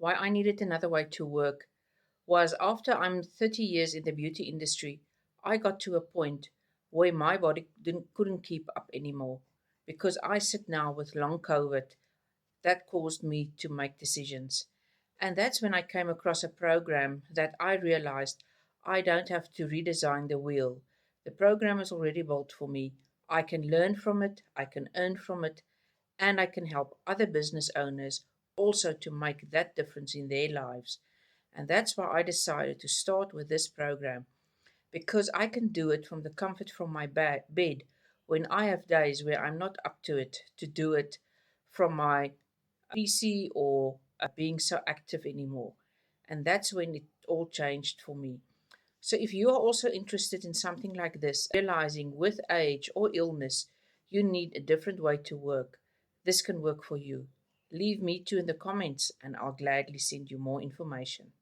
why I needed another way to work was after I'm 30 years in the beauty industry, I got to a point where my body couldn't keep up anymore because I sit now with long COVID that caused me to make decisions. And that's when I came across a program that I realized I don't have to redesign the wheel. The program is already built for me. I can learn from it, I can earn from it, and I can help other business owners also to make that difference in their lives. And that's why I decided to start with this program because I can do it from the comfort from my bed when I have days where I'm not up to it to do it from my PC or being so active anymore. And that's when it all changed for me. So, if you are also interested in something like this, realizing with age or illness you need a different way to work, this can work for you. Leave me too in the comments and I'll gladly send you more information.